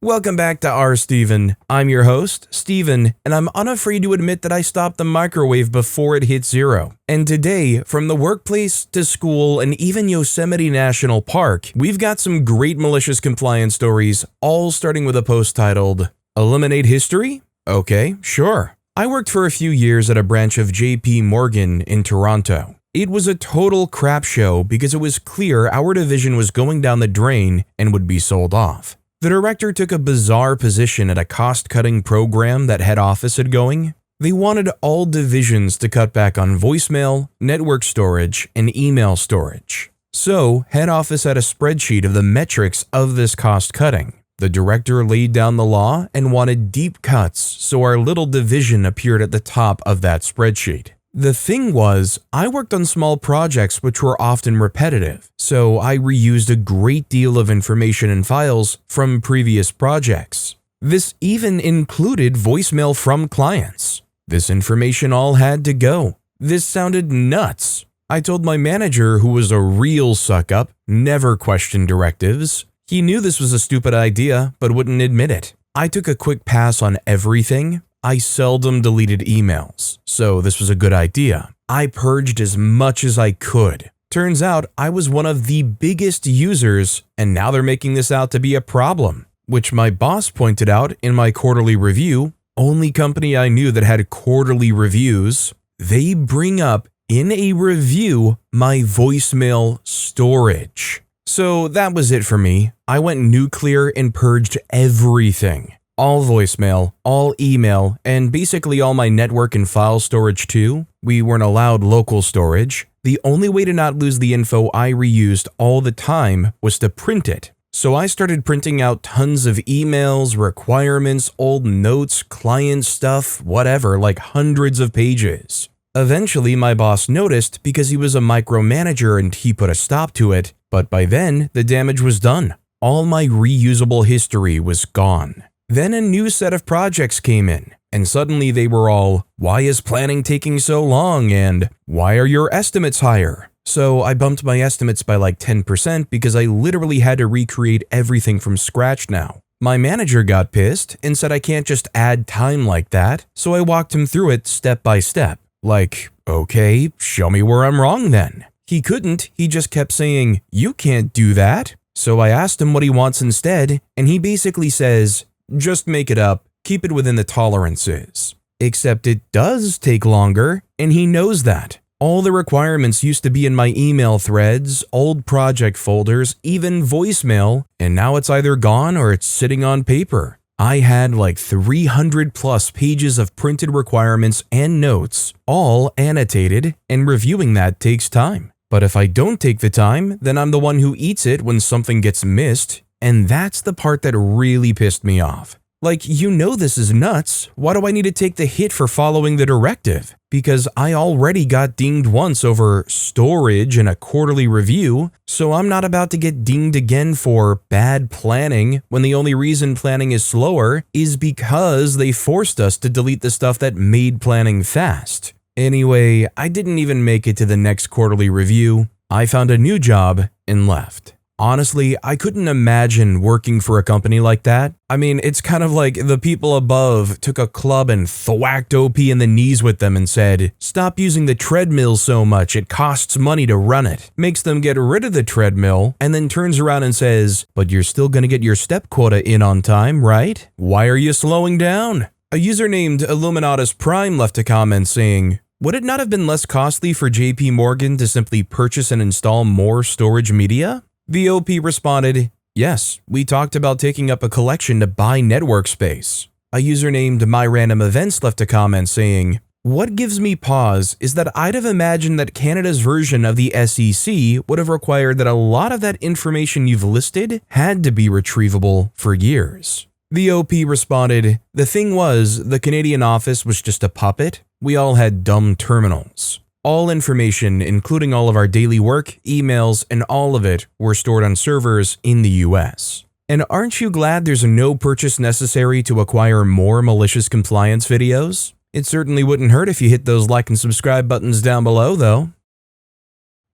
Welcome back to Steven. I'm your host, Steven, and I'm unafraid to admit that I stopped the microwave before it hit zero. And today, from the workplace to school and even Yosemite National Park, we've got some great malicious compliance stories, all starting with a post titled, "Eliminate History? Okay, sure." I worked for a few years at a branch of JP Morgan in Toronto. It was a total crap show because it was clear our division was going down the drain and would be sold off. The director took a bizarre position at a cost-cutting program that head office had going. They wanted all divisions to cut back on voicemail, network storage, and email storage. So, head office had a spreadsheet of the metrics of this cost-cutting. The director laid down the law and wanted deep cuts, so our little division appeared at the top of that spreadsheet. The thing was, I worked on small projects which were often repetitive, so I reused a great deal of information and files from previous projects. This even included voicemail from clients. This information all had to go. This sounded nuts. I told my manager, who was a real suck-up, never questioned directives. He knew this was a stupid idea, but wouldn't admit it. I took a quick pass on everything. I seldom deleted emails, so this was a good idea. I purged as much as I could. Turns out I was one of the biggest users, and now they're making this out to be a problem, which my boss pointed out in my quarterly review. Only company I knew that had quarterly reviews. They bring up in a review my voicemail storage. So that was it for me. I went nuclear and purged everything. All voicemail, all email, and basically all my network and file storage too. We weren't allowed local storage. The only way to not lose the info I reused all the time was to print it. So I started printing out tons of emails, requirements, old notes, client stuff, whatever, like hundreds of pages. Eventually, my boss noticed because he was a micromanager and he put a stop to it, but by then, the damage was done. All my reusable history was gone. Then a new set of projects came in, and suddenly they were all, "Why is planning taking so long?" and "Why are your estimates higher?" So I bumped my estimates by like 10% because I literally had to recreate everything from scratch now. My manager got pissed and said I can't just add time like that, so I walked him through it step by step. Like, okay, show me where I'm wrong then. He couldn't, he just kept saying, "You can't do that." So I asked him what he wants instead, and he basically says, "Just make it up, keep it within the tolerances." Except it does take longer, and he knows that. All the requirements used to be in my email threads, old project folders, even voicemail, and now it's either gone or it's sitting on paper. I had like 300 plus pages of printed requirements and notes, all annotated, and reviewing that takes time. But if I don't take the time, then I'm the one who eats it when something gets missed. And that's the part that really pissed me off. Like, you know this is nuts. Why do I need to take the hit for following the directive? Because I already got dinged once over storage in a quarterly review, so I'm not about to get dinged again for bad planning when the only reason planning is slower is because they forced us to delete the stuff that made planning fast. Anyway, I didn't even make it to the next quarterly review. I found a new job and left. Honestly, I couldn't imagine working for a company like that. I mean, it's kind of like the people above took a club and thwacked OP in the knees with them and said, "Stop using the treadmill so much, it costs money to run it." Makes them get rid of the treadmill and then turns around and says, "But you're still gonna get your step quota in on time, right? Why are you slowing down?" A user named Illuminatus Prime left a comment saying, "Would it not have been less costly for JP Morgan to simply purchase and install more storage media?" The OP responded, "Yes, we talked about taking up a collection to buy network space." A user named MyRandomEvents left a comment saying, "What gives me pause is that I'd have imagined that Canada's version of the SEC would have required that a lot of that information you've listed had to be retrievable for years." The OP responded, "The thing was, the Canadian office was just a puppet. We all had dumb terminals. All information, including all of our daily work, emails, and all of it, were stored on servers in the US. And aren't you glad there's no purchase necessary to acquire more malicious compliance videos? It certainly wouldn't hurt if you hit those like and subscribe buttons down below, though."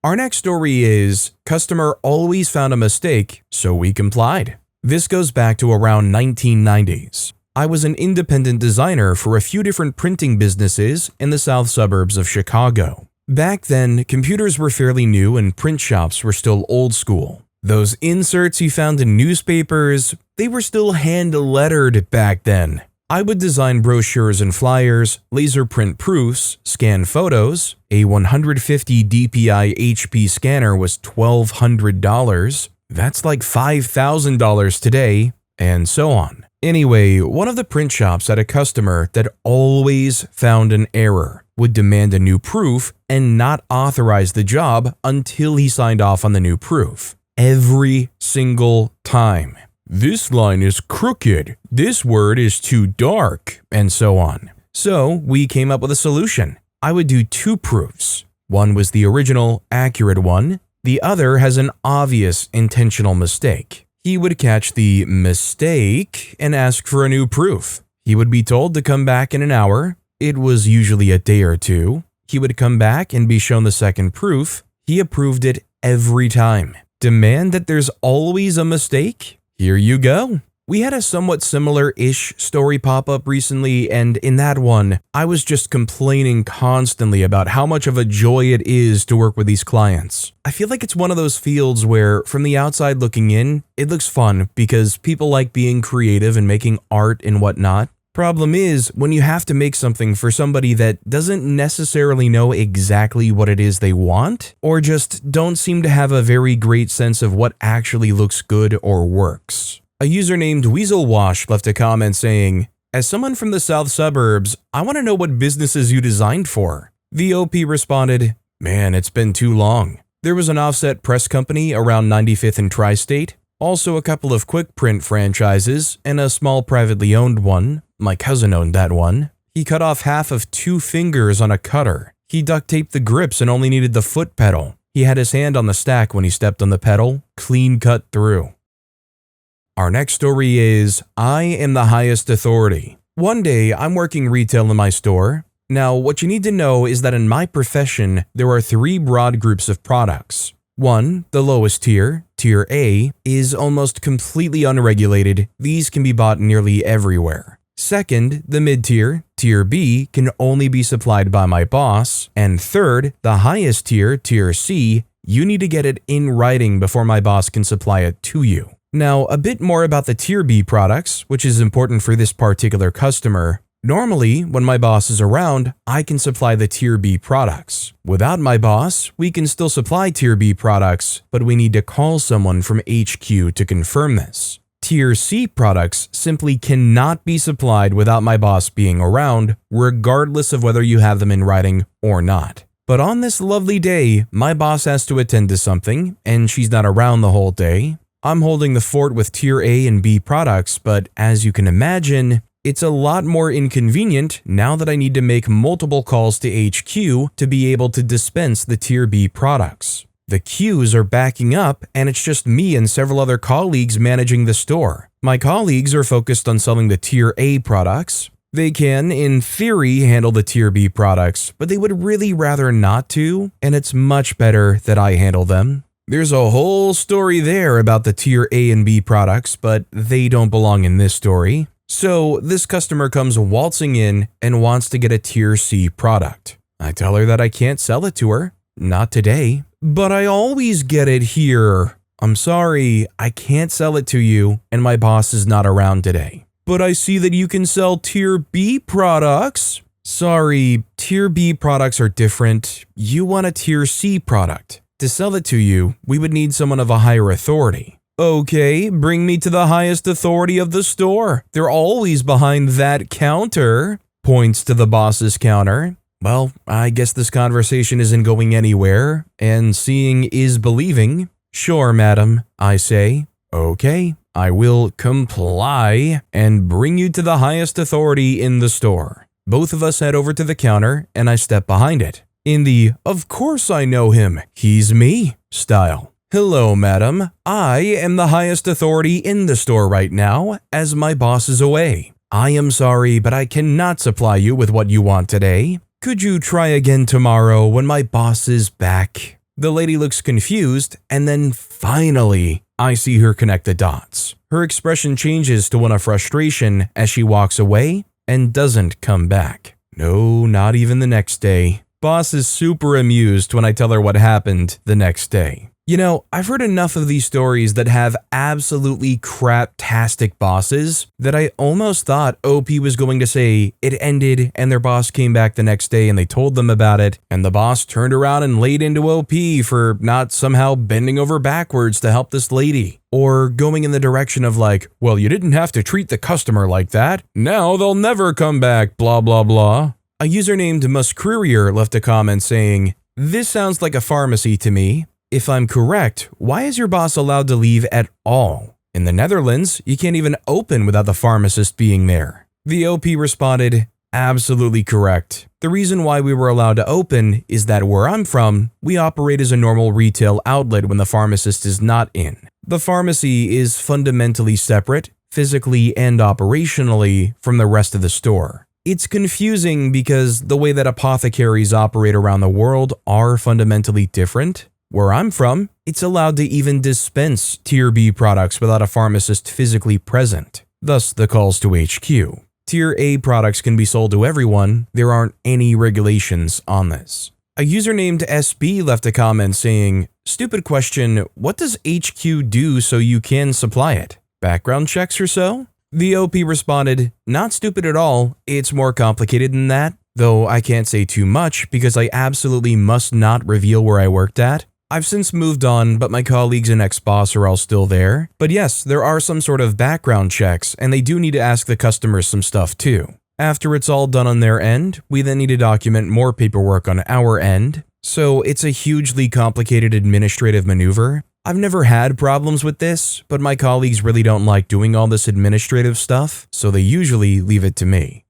Our next story is, "Customer always found a mistake, so we complied." This goes back to around 1990s. I was an independent designer for a few different printing businesses in the south suburbs of Chicago. Back then, computers were fairly new and print shops were still old school. Those inserts you found in newspapers, they were still hand-lettered back then. I would design brochures and flyers, laser print proofs, scan photos. A 150 DPI HP scanner was $1,200. That's like $5,000 today, and so on. Anyway, one of the print shops had a customer that always found an error, would demand a new proof, and not authorize the job until he signed off on the new proof. Every single time. This line is crooked, this word is too dark, and so on. So we came up with a solution. I would do two proofs. One was the original, accurate one. The other has an obvious intentional mistake. He would catch the mistake and ask for a new proof. He would be told to come back in an hour. It was usually a day or two. He would come back and be shown the second proof. He approved it every time. Demand that there's always a mistake? Here you go. We had a somewhat similar-ish story pop up recently, and in that one, I was just complaining constantly about how much of a joy it is to work with these clients. I feel like it's one of those fields where, from the outside looking in, it looks fun because people like being creative and making art and whatnot. Problem is, when you have to make something for somebody that doesn't necessarily know exactly what it is they want, or just don't seem to have a very great sense of what actually looks good or works. A user named Weaselwash left a comment saying, "As someone from the south suburbs, I want to know what businesses you designed for." The OP responded, "Man, it's been too long. There was an offset press company around 95th and Tri-State, also a couple of quick print franchises, and a small privately owned one. My cousin owned that one. He cut off half of 2 fingers on a cutter. He duct taped the grips and only needed the foot pedal. He had his hand on the stack when he stepped on the pedal, clean cut through." Our next story is, I am the highest authority. One day, I'm working retail in my store. Now, what you need to know is that in my profession, there are 3 broad groups of products. 1, the lowest tier, Tier A, is almost completely unregulated. These can be bought nearly everywhere. Second, the mid-tier, Tier B, can only be supplied by my boss. And third, the highest tier, Tier C, you need to get it in writing before my boss can supply it to you. Now, a bit more about the Tier B products, which is important for this particular customer. Normally, when my boss is around, I can supply the Tier B products. Without my boss, we can still supply Tier B products, but we need to call someone from HQ to confirm this. Tier C products simply cannot be supplied without my boss being around, regardless of whether you have them in writing or not. But on this lovely day, my boss has to attend to something, and she's not around the whole day. I'm holding the fort with Tier A and B products, but as you can imagine, it's a lot more inconvenient now that I need to make multiple calls to HQ to be able to dispense the Tier B products. The queues are backing up, and it's just me and several other colleagues managing the store. My colleagues are focused on selling the Tier A products. They can, in theory, handle the Tier B products, but they would really rather not to, and it's much better that I handle them. There's a whole story there about the Tier A and B products, but they don't belong in this story. So this customer comes waltzing in and wants to get a Tier C product. I tell her that I can't sell it to her. Not today. But I always get it here. I'm sorry, I can't sell it to you, and my boss is not around today. But I see that you can sell Tier B products. Sorry, Tier B products are different. You want a Tier C product. To sell it to you, we would need someone of a higher authority. Okay, bring me to the highest authority of the store. They're always behind that counter. Points to the boss's counter. Well, I guess this conversation isn't going anywhere, and seeing is believing. Sure, madam, I say. Okay, I will comply and bring you to the highest authority in the store. Both of us head over to the counter, and I step behind it. In the, "Of course I know him, he's me" style. "Hello, madam. I am the highest authority in the store right now, as my boss is away. I am sorry, but I cannot supply you with what you want today. Could you try again tomorrow when my boss is back?" The lady looks confused and then finally I see her connect the dots. Her expression changes to one of frustration as she walks away and doesn't come back. No, not even the next day. Boss is super amused when I tell her what happened the next day. You know, I've heard enough of these stories that have absolutely craptastic bosses that I almost thought OP was going to say it ended and their boss came back the next day and they told them about it, and the boss turned around and laid into OP for not somehow bending over backwards to help this lady. Or going in the direction of like, well, you didn't have to treat the customer like that. Now they'll never come back, blah, blah, blah. A user named Muscourier left a comment saying, "This sounds like a pharmacy to me. If I'm correct, why is your boss allowed to leave at all? In the Netherlands, you can't even open without the pharmacist being there." The OP responded, "Absolutely correct. The reason why we were allowed to open is that where I'm from, we operate as a normal retail outlet when the pharmacist is not in. The pharmacy is fundamentally separate, physically and operationally, from the rest of the store. It's confusing because the way that apothecaries operate around the world are fundamentally different. Where I'm from, it's allowed to even dispense Tier B products without a pharmacist physically present, thus the calls to HQ. Tier A products can be sold to everyone, there aren't any regulations on this." A user named SB left a comment saying, "Stupid question, what does HQ do so you can supply it? Background checks or so?" The OP responded, "Not stupid at all, it's more complicated than that, though I can't say too much because I absolutely must not reveal where I worked at. I've since moved on, but my colleagues and ex-boss are all still there. But yes, there are some sort of background checks, and they do need to ask the customers some stuff too. After it's all done on their end, we then need to document more paperwork on our end. So it's a hugely complicated administrative maneuver. I've never had problems with this, but my colleagues really don't like doing all this administrative stuff, so they usually leave it to me."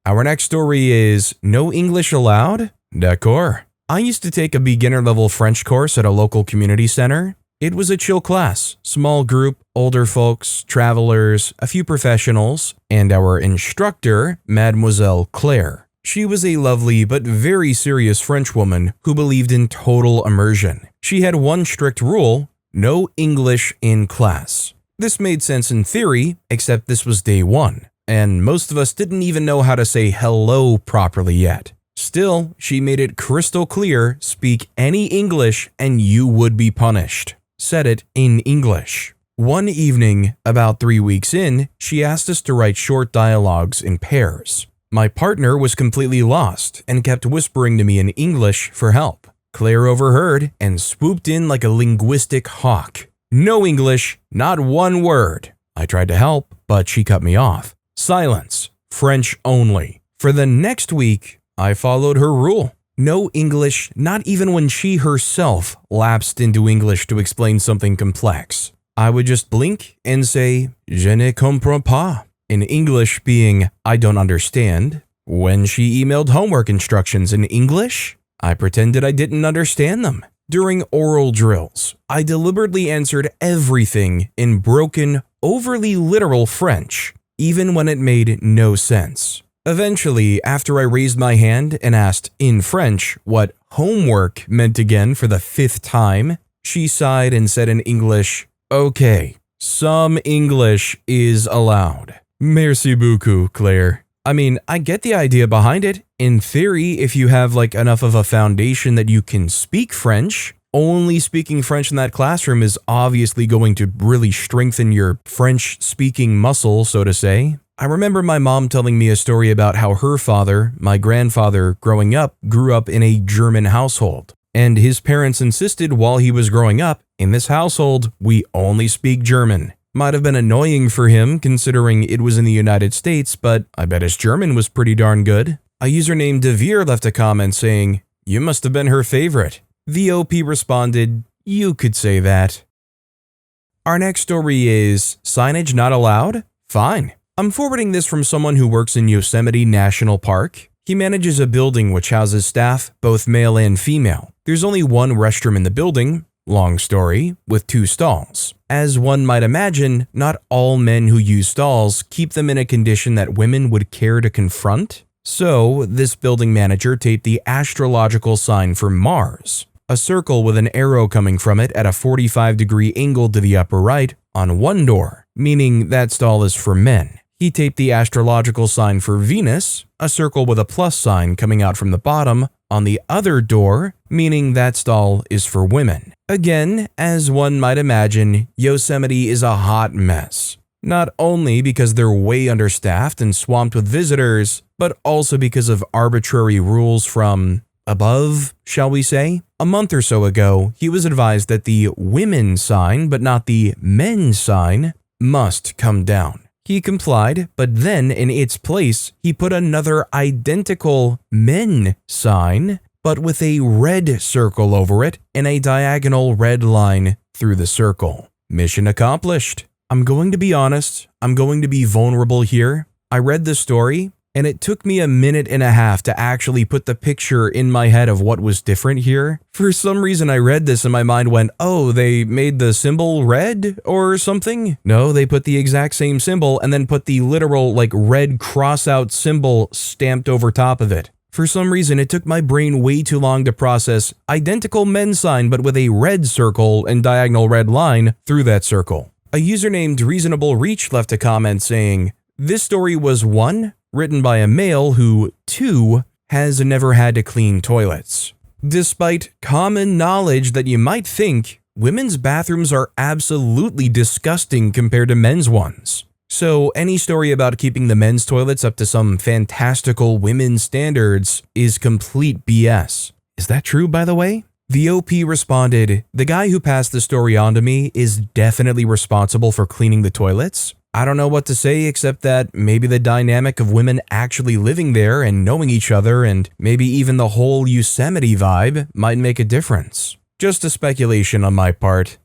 Our next story is No English Allowed? D'accord. I used to take a beginner-level French course at a local community center. It was a chill class, small group, older folks, travelers, a few professionals, and our instructor, Mademoiselle Claire. She was a lovely but very serious French woman who believed in total immersion. She had one strict rule: no English in class. This made sense in theory, except this was day one, and most of us didn't even know how to say hello properly yet. Still, she made it crystal clear, speak any English and you would be punished. Said it in English. One evening, about 3 weeks in, she asked us to write short dialogues in pairs. My partner was completely lost and kept whispering to me in English for help. Claire overheard and swooped in like a linguistic hawk. No English, not one word. I tried to help, but she cut me off. Silence, French only. For the next week, I followed her rule. No English, not even when she herself lapsed into English to explain something complex. I would just blink and say, "Je ne comprends pas," in English being, "I don't understand." When she emailed homework instructions in English, I pretended I didn't understand them. During oral drills, I deliberately answered everything in broken, overly literal French, even when it made no sense. Eventually, after I raised my hand and asked in French what homework meant again for the 5th time, she sighed and said in English, "Okay, some English is allowed." Merci beaucoup, Claire. I mean, I get the idea behind it. In theory, if you have like enough of a foundation that you can speak French, only speaking French in that classroom is obviously going to really strengthen your French speaking muscle, so to say. I remember my mom telling me a story about how her father, my grandfather, growing up, grew up in a German household. And his parents insisted while he was growing up, in this household, we only speak German. Might have been annoying for him considering it was in the United States, but I bet his German was pretty darn good. A user named Devere left a comment saying, "You must have been her favorite." The OP responded, "You could say that." Our next story is Signage Not Allowed? Fine. I'm forwarding this from someone who works in Yosemite National Park. He manages a building which houses staff, both male and female. There's only one restroom in the building, long story, with 2 stalls. As one might imagine, not all men who use stalls keep them in a condition that women would care to confront. So, this building manager taped the astrological sign for Mars. a circle with an arrow coming from it at a 45-degree angle to the upper right on one door, meaning that stall is for men. He taped the astrological sign for Venus, a circle with a plus sign coming out from the bottom, on the other door, meaning that stall is for women. Again, as one might imagine, Yosemite is a hot mess. Not only because they're way understaffed and swamped with visitors, but also because of arbitrary rules from above, shall we say? A month or so ago, he was advised that the women's sign, but not the men's sign, must come down. He complied, but then in its place, he put another identical men sign, but with a red circle over it and a diagonal red line through the circle. Mission accomplished. I'm going to be honest, I'm going to be vulnerable here. I read the story, and it took me a minute and a half to actually put the picture in my head of what was different here. For some reason I read this and my mind went, oh, they made the symbol red or something? No, they put the exact same symbol and then put the literal red cross-out symbol stamped over top of it. For some reason it took my brain way too long to process identical men sign but with a red circle and diagonal red line through that circle. A user named Reasonable Reach left a comment saying, this story was 1, written by a male who, 2, has never had to clean toilets. Despite common knowledge that you might think, women's bathrooms are absolutely disgusting compared to men's ones. So any story about keeping the men's toilets up to some fantastical women's standards is complete BS. Is that true, by the way? The OP responded, the guy who passed the story on to me is definitely responsible for cleaning the toilets. I don't know what to say except that maybe the dynamic of women actually living there and knowing each other and maybe even the whole Yosemite vibe might make a difference. Just a speculation on my part.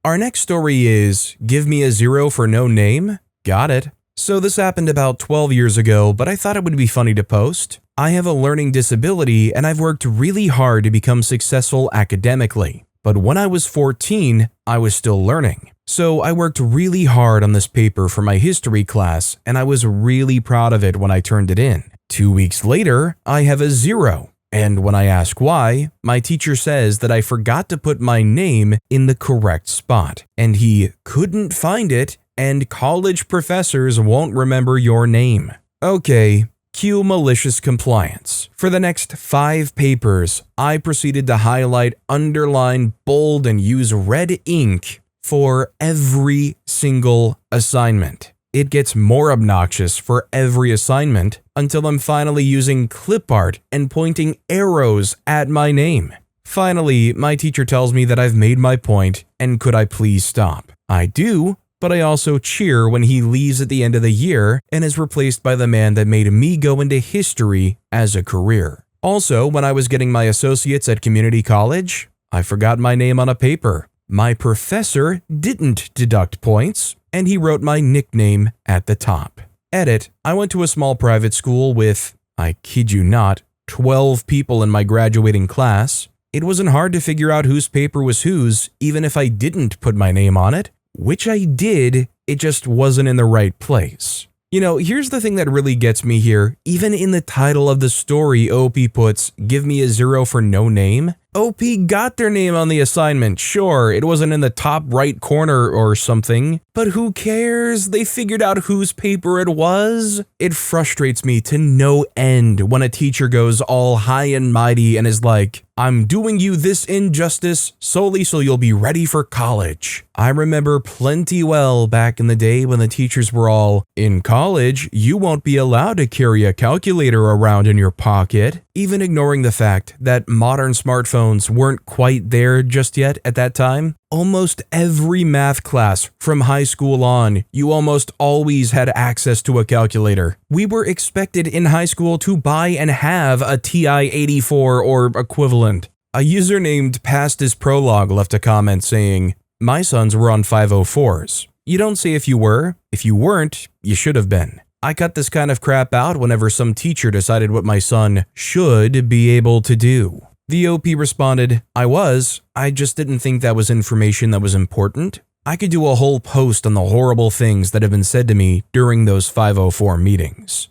Our next story is Give Me a Zero for No Name? Got it. So this happened about 12 years ago, but I thought it would be funny to post. I have a learning disability and I've worked really hard to become successful academically. But when I was 14, I was still learning. So I worked really hard on this paper for my history class and I was really proud of it when I turned it in. 2 weeks later, I have a 0. And when I ask why, my teacher says that I forgot to put my name in the correct spot and he couldn't find it and college professors won't remember your name. Okay. Cue malicious compliance. For the next 5 papers, I proceeded to highlight, underline, bold, and use red ink for every single assignment. It gets more obnoxious for every assignment until I'm finally using clip art and pointing arrows at my name. Finally, my teacher tells me that I've made my point and could I please stop. I do. But I also cheer when he leaves at the end of the year and is replaced by the man that made me go into history as a career. Also, when I was getting my associates at community college, I forgot my name on a paper. My professor didn't deduct points, and he wrote my nickname at the top. Edit, I went to a small private school with, I kid you not, 12 people in my graduating class. It wasn't hard to figure out whose paper was whose, even if I didn't put my name on it. Which I did, it just wasn't in the right place. You know, here's the thing that really gets me here. Even in the title of the story, OP puts, Give Me a Zero for No Name. OP got their name on the assignment, sure, it wasn't in the top right corner or something, but who cares? They figured out whose paper it was. It frustrates me to no end when a teacher goes all high and mighty and is like, I'm doing you this injustice solely so you'll be ready for college. I remember plenty well back in the day when the teachers were all, in college, you won't be allowed to carry a calculator around in your pocket, even ignoring the fact that modern smartphones weren't quite there just yet at that time. Almost every math class from high school on, you almost always had access to a calculator. We were expected in high school to buy and have a TI-84 or equivalent. A user named Past His Prologue left a comment saying, my sons were on 504s. You don't say if you were. If you weren't, you should have been. I cut this kind of crap out whenever some teacher decided what my son should be able to do. The OP responded, I just didn't think that was information that was important. I could do a whole post on the horrible things that have been said to me during those 504 meetings.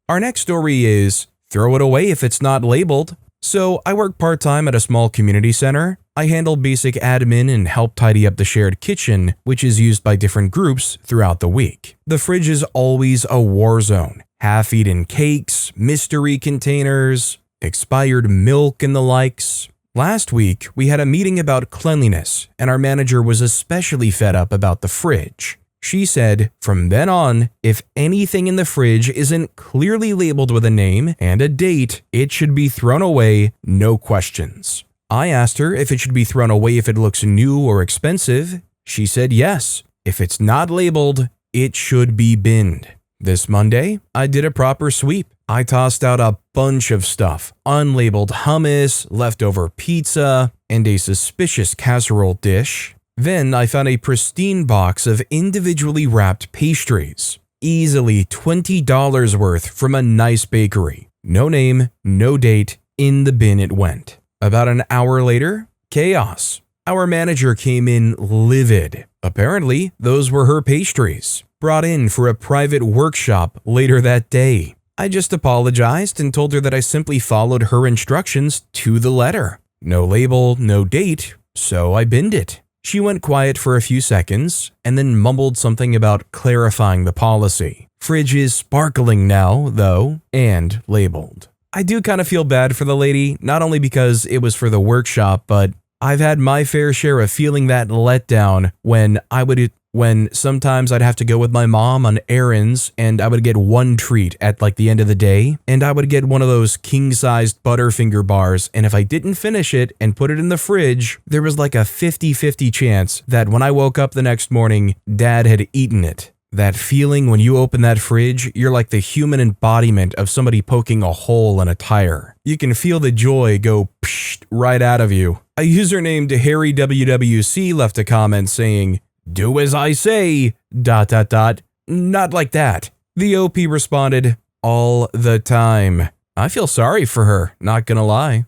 Our next story is, throw it away if it's not labeled. So I work part-time at a small community center. I handle basic admin and help tidy up the shared kitchen, which is used by different groups throughout the week. The fridge is always a war zone. Half-eaten cakes, mystery containers, expired milk and the likes. Last week, we had a meeting about cleanliness, and our manager was especially fed up about the fridge. She said, from then on, if anything in the fridge isn't clearly labeled with a name and a date, it should be thrown away, no questions. I asked her if it should be thrown away if it looks new or expensive. She said yes. If it's not labeled, it should be binned. This Monday, I did a proper sweep. I tossed out a bunch of stuff, unlabeled hummus, leftover pizza, and a suspicious casserole dish. Then I found a pristine box of individually wrapped pastries, easily $20 worth from a nice bakery. No name, no date, in the bin it went. About an hour later, chaos. Our manager came in livid. Apparently, those were her pastries, brought in for a private workshop later that day. I just apologized and told her that I simply followed her instructions to the letter. No label, no date, so I binned it. She went quiet for a few seconds and then mumbled something about clarifying the policy. Fridge is sparkling now, though, and labeled. I do kind of feel bad for the lady, not only because it was for the workshop, but I've had my fair share of feeling that letdown when sometimes I'd have to go with my mom on errands and I would get one treat at the end of the day, and I would get one of those king-sized Butterfinger bars, and if I didn't finish it and put it in the fridge, there was like a 50-50 chance that when I woke up the next morning, Dad had eaten it. That feeling when you open that fridge, you're like the human embodiment of somebody poking a hole in a tire. You can feel the joy go psh right out of you. A user named HarryWWC left a comment saying, "Do as I say, ... Not like that." The OP responded, "All the time." I feel sorry for her, not gonna lie.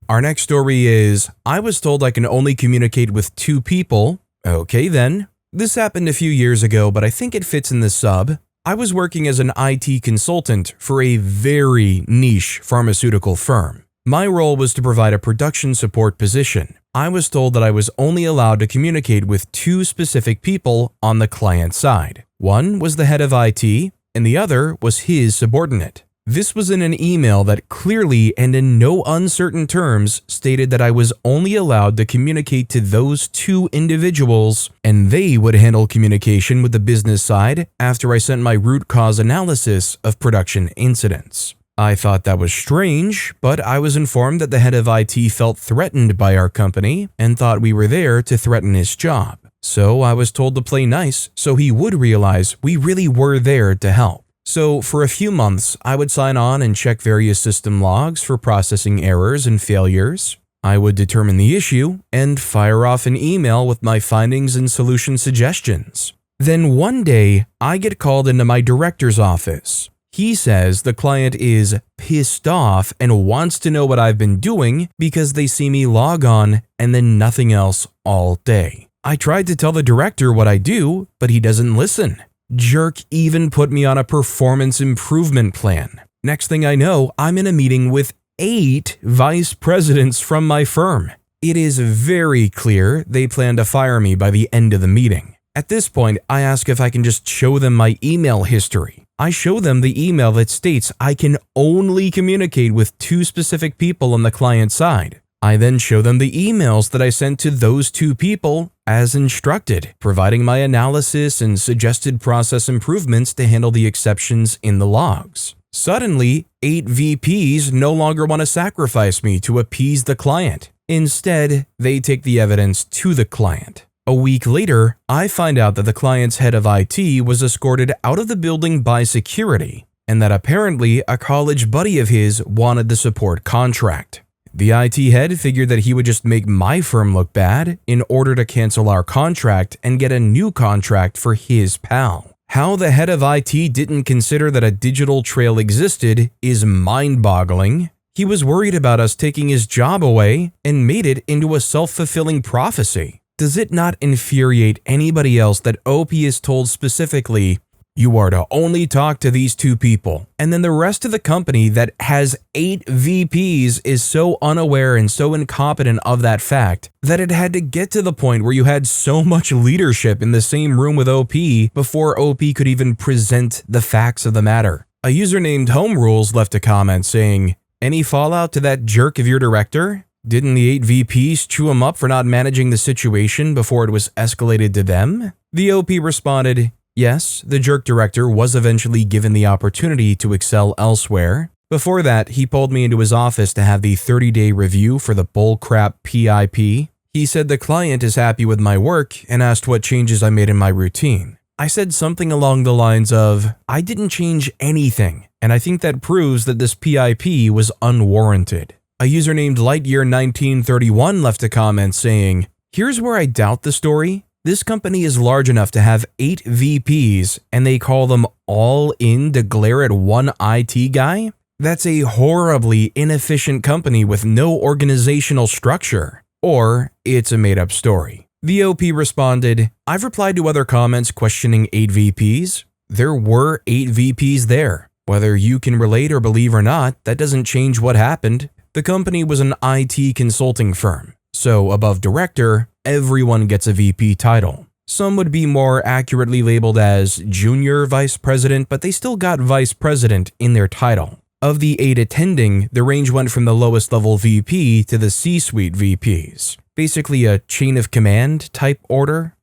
Our next story is, I was told I can only communicate with 2 people. Okay then. This happened a few years ago, but I think it fits in the sub. I was working as an IT consultant for a very niche pharmaceutical firm. My role was to provide a production support position. I was told that I was only allowed to communicate with 2 specific people on the client side. One was the head of IT, and the other was his subordinate. This was in an email that clearly and in no uncertain terms stated that I was only allowed to communicate to those 2 individuals, and they would handle communication with the business side after I sent my root cause analysis of production incidents. I thought that was strange, but I was informed that the head of IT felt threatened by our company and thought we were there to threaten his job. So I was told to play nice so he would realize we really were there to help. So for a few months, I would sign on and check various system logs for processing errors and failures. I would determine the issue and fire off an email with my findings and solution suggestions. Then one day, I get called into my director's office. He says the client is pissed off and wants to know what I've been doing because they see me log on and then nothing else all day. I tried to tell the director what I do, but he doesn't listen. Jerk even put me on a performance improvement plan. Next thing I know, I'm in a meeting with 8 vice presidents from my firm. It is very clear they plan to fire me by the end of the meeting. At this point, I ask if I can just show them my email history. I show them the email that states I can only communicate with 2 specific people on the client side. I then show them the emails that I sent to those 2 people as instructed, providing my analysis and suggested process improvements to handle the exceptions in the logs. Suddenly, 8 VPs no longer want to sacrifice me to appease the client. Instead, they take the evidence to the client. A week later, I find out that the client's head of IT was escorted out of the building by security, and that apparently a college buddy of his wanted the support contract. The IT head figured that he would just make my firm look bad in order to cancel our contract and get a new contract for his pal. How the head of IT didn't consider that a digital trail existed is mind-boggling. He was worried about us taking his job away and made it into a self-fulfilling prophecy. Does it not infuriate anybody else that OP is told specifically, You are to only talk to these 2 people. And then the rest of the company that has 8 VPs is so unaware and so incompetent of that fact that it had to get to the point where you had so much leadership in the same room with OP before OP could even present the facts of the matter. A user named Home Rules left a comment saying, "Any fallout to that jerk of your director? Didn't the 8 VPs chew him up for not managing the situation before it was escalated to them?" The OP responded, "Yes, the jerk director was eventually given the opportunity to excel elsewhere. Before that, he pulled me into his office to have the 30-day review for the bullcrap PIP. He said the client is happy with my work and asked what changes I made in my routine. I said something along the lines of, I didn't change anything, and I think that proves that this PIP was unwarranted." A user named Lightyear1931 left a comment saying, "Here's where I doubt the story. This company is large enough to have 8 VPs and they call them all in to glare at one IT guy? That's a horribly inefficient company with no organizational structure. Or it's a made-up story." The OP responded, "I've replied to other comments questioning 8 VPs. There were 8 VPs there. Whether you can relate or believe or not, that doesn't change what happened. The company was an IT consulting firm. So above director, everyone gets a VP title. Some would be more accurately labeled as junior vice president, but they still got vice president in their title. Of the 8 attending, the range went from the lowest level VP to the C-suite VPs. Basically a chain of command type order."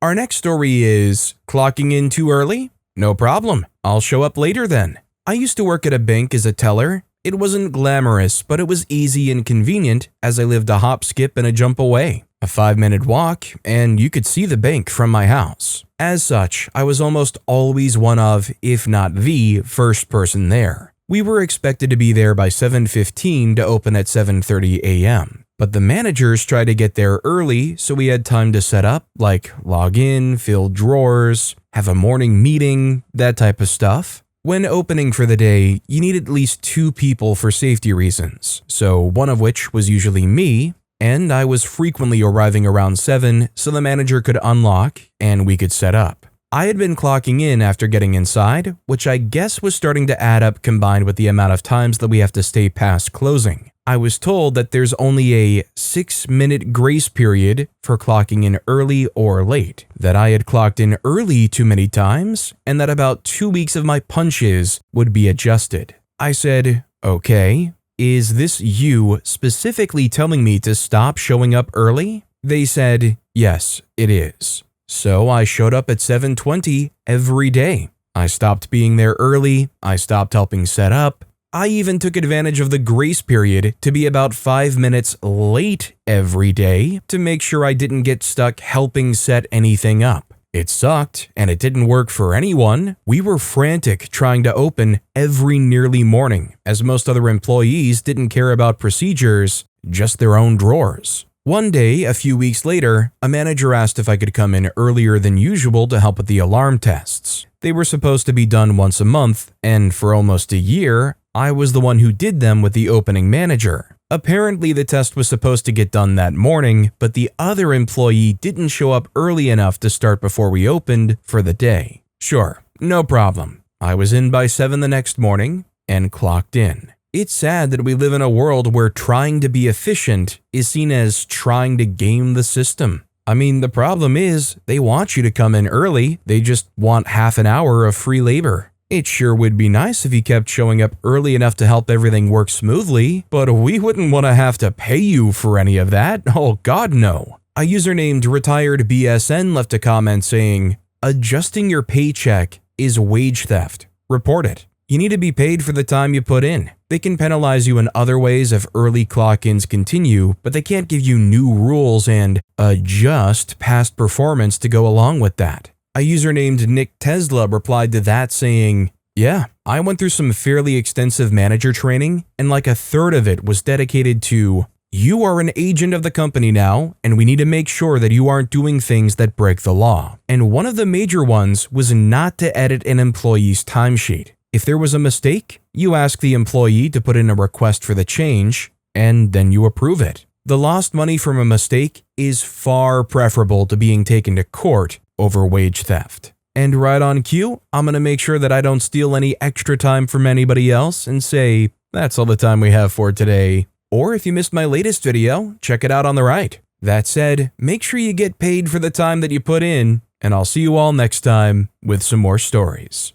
Our next story is clocking in too early? No problem. I'll show up later then. I used to work at a bank as a teller. It wasn't glamorous, but it was easy and convenient as I lived a hop, skip, and a jump away. A 5-minute walk, and you could see the bank from my house. As such, I was almost always one of, if not the, first person there. We were expected to be there by 7:15 to open at 7:30 a.m. But the managers tried to get there early so we had time to set up, like log in, fill drawers, have a morning meeting, that type of stuff. When opening for the day, you need at least 2 people for safety reasons, so one of which was usually me, and I was frequently arriving around 7 so the manager could unlock and we could set up. I had been clocking in after getting inside, which I guess was starting to add up combined with the amount of times that we have to stay past closing. I was told that there's only a 6-minute grace period for clocking in early or late, that I had clocked in early too many times, and that about 2 weeks of my punches would be adjusted. I said, "Okay, is this you specifically telling me to stop showing up early?" They said, "Yes, it is." So I showed up at 7:20 every day. I stopped being there early, I stopped helping set up. I even took advantage of the grace period to be about 5 minutes late every day to make sure I didn't get stuck helping set anything up. It sucked, and it didn't work for anyone. We were frantic trying to open every nearly morning, as most other employees didn't care about procedures, just their own drawers. One day, a few weeks later, a manager asked if I could come in earlier than usual to help with the alarm tests. They were supposed to be done once a month, and for almost a year, I was the one who did them with the opening manager. Apparently, the test was supposed to get done that morning, but the other employee didn't show up early enough to start before we opened for the day. Sure, no problem. I was in by 7 the next morning and clocked in. It's sad that we live in a world where trying to be efficient is seen as trying to game the system. I mean, the problem is they want you to come in early, they just want half an hour of free labor. It sure would be nice if you kept showing up early enough to help everything work smoothly, but we wouldn't want to have to pay you for any of that. Oh God, no. A user named Retired BSN left a comment saying, "Adjusting your paycheck is wage theft. Report it. You need to be paid for the time you put in. They can penalize you in other ways if early clock-ins continue, but they can't give you new rules and adjust past performance to go along with that." A user named Nick Tesla replied to that saying, "Yeah, I went through some fairly extensive manager training, and like a third of it was dedicated to, you are an agent of the company now, and we need to make sure that you aren't doing things that break the law." And one of the major ones was not to edit an employee's timesheet. If there was a mistake, you ask the employee to put in a request for the change, and then you approve it. The lost money from a mistake is far preferable to being taken to court over wage theft. And right on cue, I'm going to make sure that I don't steal any extra time from anybody else and say, that's all the time we have for today. Or if you missed my latest video, check it out on the right. That said, make sure you get paid for the time that you put in, and I'll see you all next time with some more stories.